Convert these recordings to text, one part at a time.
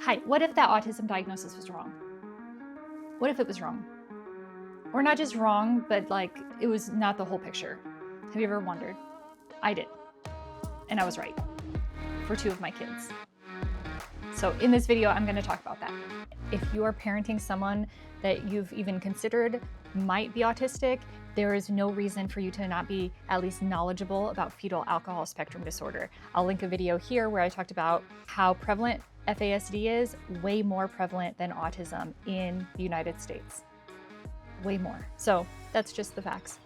Hi, what if that autism diagnosis was wrong? What if it was wrong? Or not just wrong, but like it was not the whole picture. Have you ever wondered? I did. And I was right for 2 of my kids. So in this video, I'm going to talk about that. If you are parenting someone that you've even considered might be autistic, there is no reason for you to not be at least knowledgeable about fetal alcohol spectrum disorder. I'll link a video here where I talked about how prevalent FASD is, way more prevalent than autism in the United States. Way more. So that's just the facts.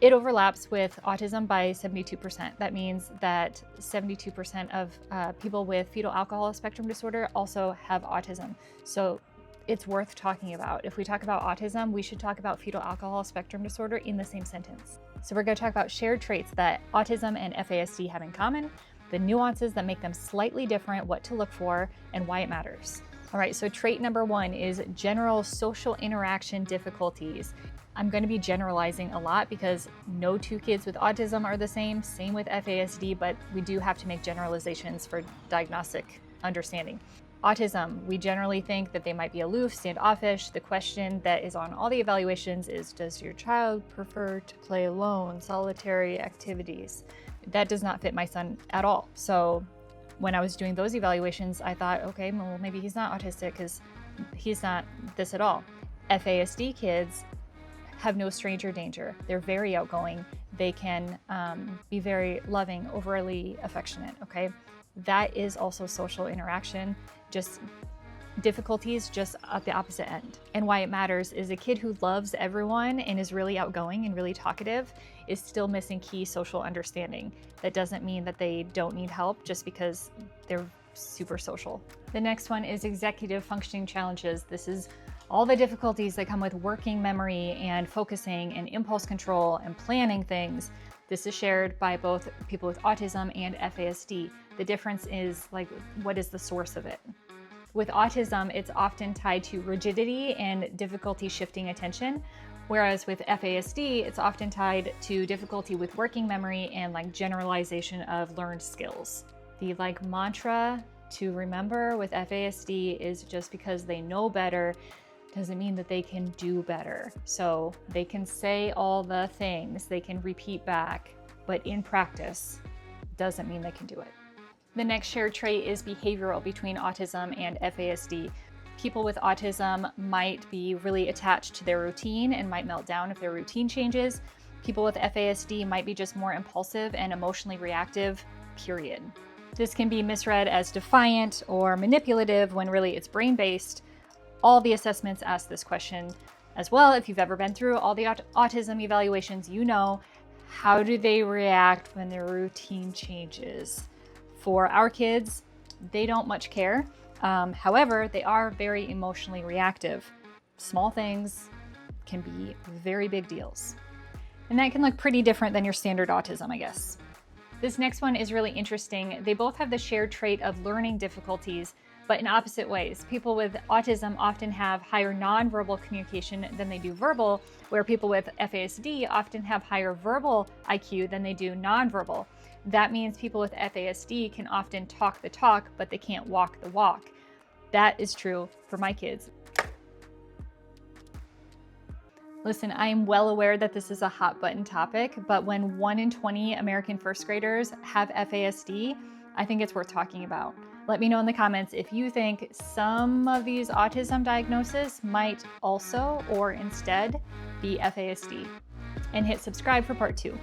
It overlaps with autism by 72%. That means that 72% of people with fetal alcohol spectrum disorder also have autism. So it's worth talking about. If we talk about autism, we should talk about fetal alcohol spectrum disorder in the same sentence. So we're going to talk about shared traits that autism and FASD have in common, the nuances that make them slightly different, what to look for, and why it matters. All right, so trait number 1 is general social interaction difficulties. I'm going to be generalizing a lot because no 2 kids with autism are the same with FASD, but we do have to make generalizations for diagnostic understanding. Autism, we generally think that they might be aloof, standoffish. The question that is on all the evaluations is, does your child prefer to play alone, solitary activities? That does not fit my son at all. So when I was doing those evaluations, I thought, okay, well, maybe he's not autistic because he's not this at all. FASD kids have no stranger danger. They're very outgoing. They can be very loving, overly affectionate, okay? That is also social interaction, just difficulties just at the opposite end. And why it matters is a kid who loves everyone and is really outgoing and really talkative is still missing key social understanding. That doesn't mean that they don't need help just because they're super social. The next one is executive functioning challenges. This is all the difficulties that come with working memory and focusing and impulse control and planning things. This is shared by both people with autism and FASD. The difference is like, what is the source of it? With autism, it's often tied to rigidity and difficulty shifting attention, whereas with FASD, it's often tied to difficulty with working memory and like generalization of learned skills. The like mantra to remember with FASD is just because they know better doesn't mean that they can do better. So they can say all the things, they can repeat back, but in practice doesn't mean they can do it. The next shared trait is behavioral between autism and FASD. People with autism might be really attached to their routine and might melt down if their routine changes. People with FASD might be just more impulsive and emotionally reactive, period. This can be misread as defiant or manipulative when really it's brain-based. All the assessments ask this question as well. If you've ever been through all the autism evaluations, you know, how do they react when their routine changes? For our kids, they don't much care. However, they are very emotionally reactive. Small things can be very big deals. And that can look pretty different than your standard autism, I guess. This next one is really interesting. They both have the shared trait of learning difficulties, but in opposite ways. People with autism often have higher nonverbal communication than they do verbal, where people with FASD often have higher verbal IQ than they do nonverbal. That means people with FASD can often talk the talk, but they can't walk the walk. That is true for my kids. Listen, I am well aware that this is a hot button topic, but when 1 in 20 American first graders have FASD, I think it's worth talking about. Let me know in the comments if you think some of these autism diagnoses might also or instead be FASD. And hit subscribe for part 2.